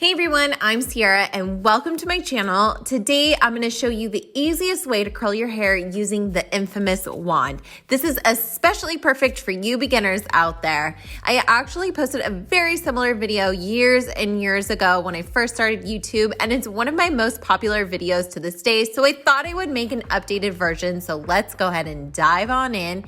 Hey everyone, I'm Sierra and welcome to my channel. Today I'm going to show you the easiest way to curl your hair using the infamous wand. This is especially perfect for you beginners out there. I actually posted a very similar video years and years ago when I first started YouTube, and it's one of my most popular videos to this day, so I thought I would make an updated version. So let's go ahead and dive on in.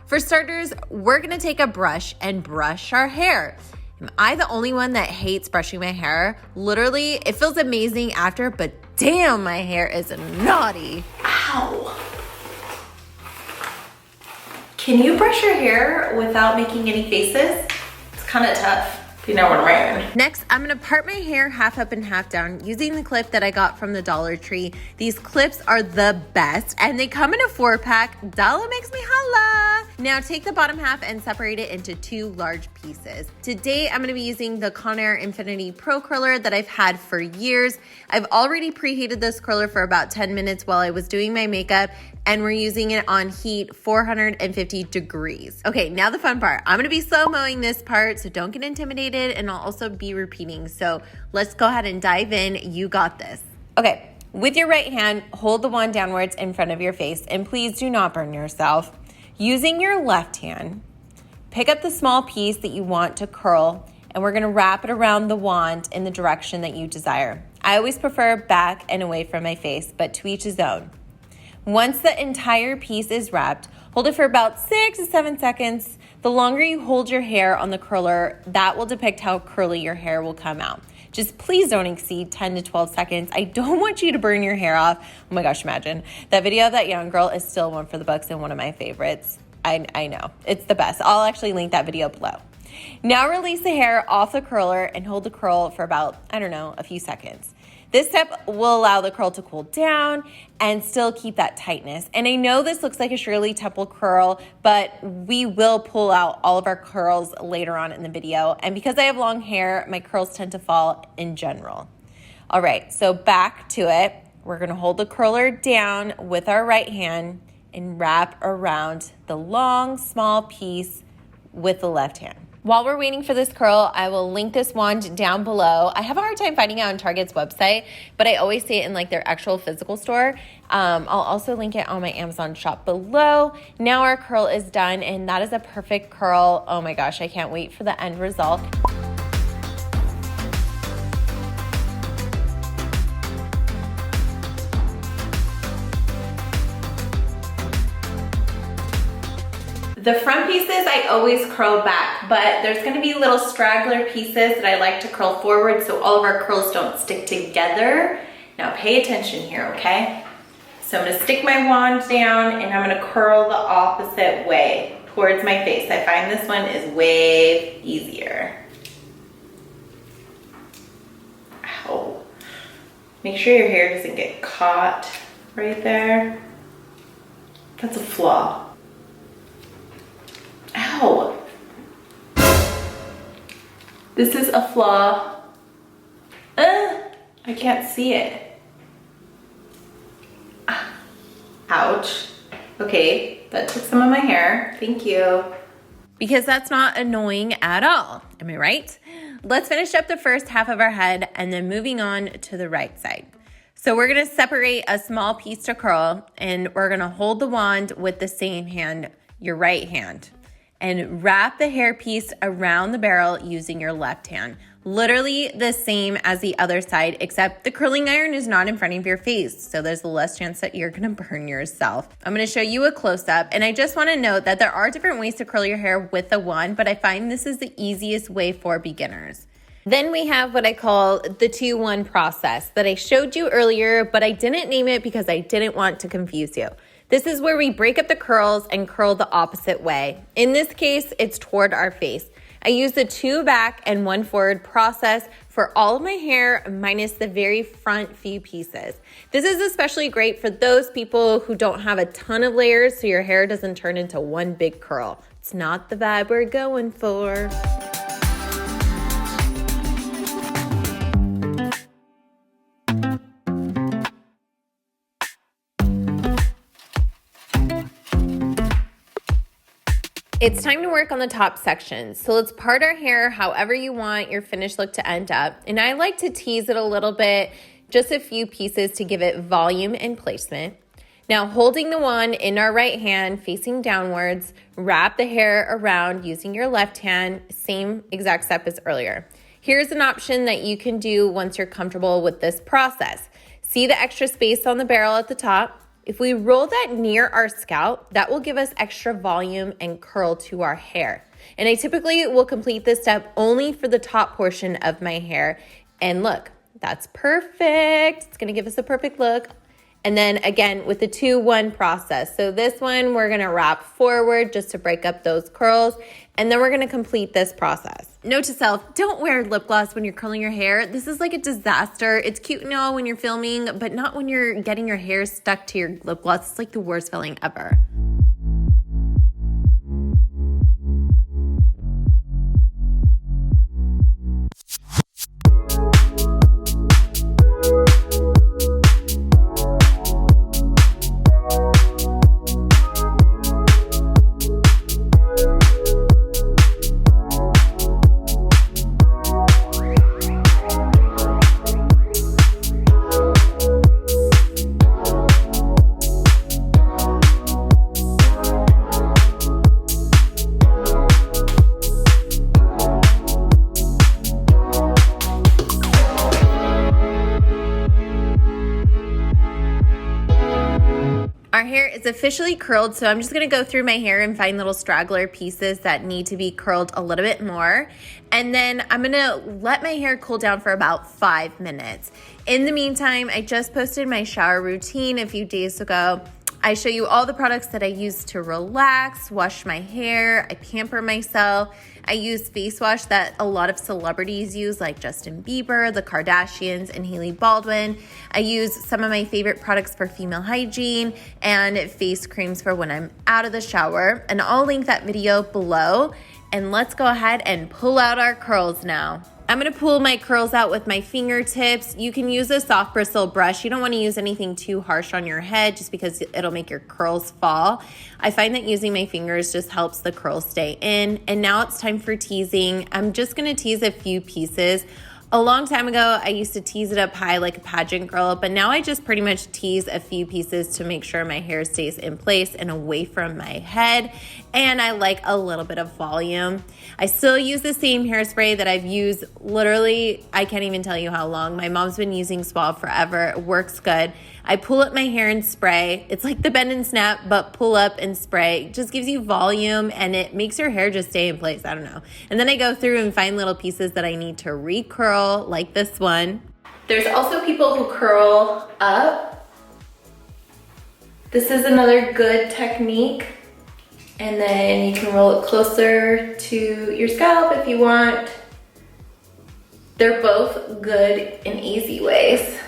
For starters, we're going to take a brush and brush our hair. Am I the only one that hates brushing my hair? Literally, it feels amazing after, but damn, my hair is naughty. Ow. Can you brush your hair without making any faces? It's kind of tough. You know what I mean. Next, I'm gonna part my hair half up and half down using the clip that I got from the Dollar Tree. These clips are the best and they come in a 4-pack. Dollar makes me holla. Now take the bottom half and separate it into 2 large pieces. Today, I'm gonna be using the Conair Infinity Pro Curler that I've had for years. I've already preheated this curler for about 10 minutes while I was doing my makeup, and we're using it on heat 450 degrees. Okay, now the fun part. I'm gonna be slow-moing this part, so don't get intimidated, and I'll also be repeating. So let's go ahead and dive in. You got this. Okay, with your right hand, hold the wand downwards in front of your face, and please do not burn yourself. Using your left hand, pick up the small piece that you want to curl, and we're gonna wrap it around the wand in the direction that you desire. I always prefer back and away from my face, but to each his own. Once the entire piece is wrapped, hold it for about 6 to 7 seconds. The longer you hold your hair on the curler, that will depict how curly your hair will come out. Just please don't exceed 10 to 12 seconds. I don't want you to burn your hair off. Oh my gosh, imagine. That video of that young girl is still one for the books and one of my favorites. I know, it's the best. I'll actually link that video below. Now release the hair off the curler and hold the curl for about, a few seconds. This step will allow the curl to cool down and still keep that tightness. And I know this looks like a Shirley Temple curl, but we will pull out all of our curls later on in the video. And because I have long hair, my curls tend to fall in general. All right, so back to it. We're gonna hold the curler down with our right hand and wrap around the long, small piece with the left hand. While we're waiting for this curl, I will link this wand down below. I have a hard time finding it on Target's website, but I always see it in like their actual physical store. I'll also link it on my Amazon shop below. Now our curl is done, and that is a perfect curl. Oh my gosh, I can't wait for the end result. The front pieces I always curl back, but there's gonna be little straggler pieces that I like to curl forward so all of our curls don't stick together. Now pay attention here, okay? So I'm gonna stick my wand down and I'm gonna curl the opposite way towards my face. I find this one is way easier. Ow. Make sure your hair doesn't get caught right there. That's a flaw. Ow. This is a flaw. I can't see it. Ouch. Okay, that took some of my hair. Thank you. Because that's not annoying at all. Am I right? Let's finish up the first half of our head and then moving on to the right side. So we're gonna separate a small piece to curl, and we're gonna hold the wand with the same hand, your right hand, and wrap the hairpiece around the barrel using your left hand. Literally the same as the other side, except the curling iron is not in front of your face, so there's less chance that you're gonna burn yourself. I'm gonna show you a close-up, and I just wanna note that there are different ways to curl your hair with the wand, but I find this is the easiest way for beginners. Then we have what I call the 2-1 process that I showed you earlier, but I didn't name it because I didn't want to confuse you. This is where we break up the curls and curl the opposite way. In this case, it's toward our face. I use the 2 back and 1 forward process for all of my hair minus the very front few pieces. This is especially great for those people who don't have a ton of layers so your hair doesn't turn into one big curl. It's not the vibe we're going for. It's time to work on the top section. So let's part our hair however you want your finished look to end up. And I like to tease it a little bit, just a few pieces to give it volume and placement. Now, holding the wand in our right hand, facing downwards, wrap the hair around using your left hand, same exact step as earlier. Here's an option that you can do once you're comfortable with this process. See the extra space on the barrel at the top? If we roll that near our scalp, that will give us extra volume and curl to our hair. And I typically will complete this step only for the top portion of my hair. And look, that's perfect. It's gonna give us a perfect look. And then again, with the 2-1 process. So this one, we're gonna wrap forward just to break up those curls. And then we're gonna complete this process. Note to self, don't wear lip gloss when you're curling your hair. This is like a disaster. It's cute and all when you're filming, but not when you're getting your hair stuck to your lip gloss. It's like the worst feeling ever. Our hair is officially curled, so I'm just gonna go through my hair and find little straggler pieces that need to be curled a little bit more. And then I'm gonna let my hair cool down for about 5 minutes. In the meantime, I just posted my shower routine a few days ago. I show you all the products that I use to relax, wash my hair, I pamper myself. I use face wash that a lot of celebrities use, like Justin Bieber, the Kardashians, and Hailey Baldwin. I use some of my favorite products for female hygiene and face creams for when I'm out of the shower. And I'll link that video below. And let's go ahead and pull out our curls now. I'm gonna pull my curls out with my fingertips. You can use a soft bristle brush. You don't wanna use anything too harsh on your head just because it'll make your curls fall. I find that using my fingers just helps the curls stay in. And now it's time for teasing. I'm just gonna tease a few pieces. A long time ago, I used to tease it up high like a pageant girl, but now I just pretty much tease a few pieces to make sure my hair stays in place and away from my head. And I like a little bit of volume. I still use the same hairspray that I've used literally, I can't even tell you how long. My mom's been using Suave forever. It works good. I pull up my hair and spray. It's like the bend and snap, but pull up and spray. It just gives you volume and it makes your hair just stay in place. I don't know. And then I go through and find little pieces that I need to recurl, like this one. There's also people who curl up. This is another good technique. And then you can roll it closer to your scalp if you want. They're both good and easy ways.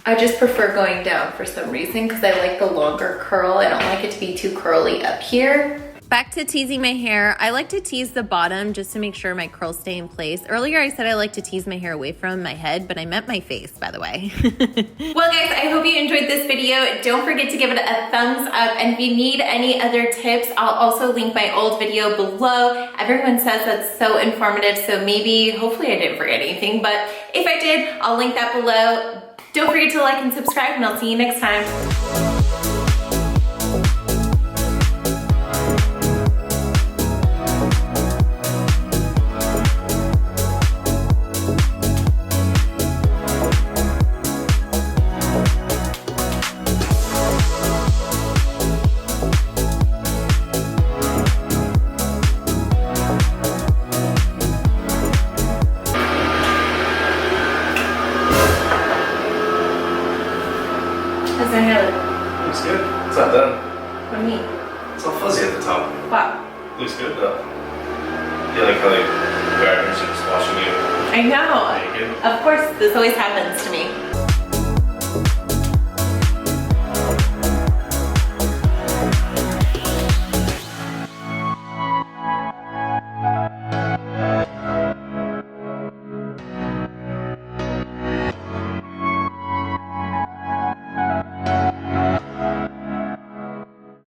I just prefer going down for some reason because I like the longer curl. I don't like it to be too curly up here. Back to teasing my hair. I like to tease the bottom just to make sure my curls stay in place. Earlier I said I like to tease my hair away from my head, but I meant my face, by the way. Well guys, I hope you enjoyed this video. Don't forget to give it a thumbs up, and if you need any other tips, I'll also link my old video below. Everyone says that's so informative, so maybe, hopefully I didn't forget anything, but if I did, I'll link that below. Don't forget to like and subscribe, and I'll see you next time. How's my hair look? Looks good. It's not done. What do you mean? It's all fuzzy at the top. Wow. Looks good though. You like how like garbage is washing you I know. naked? Of course, this always happens to me.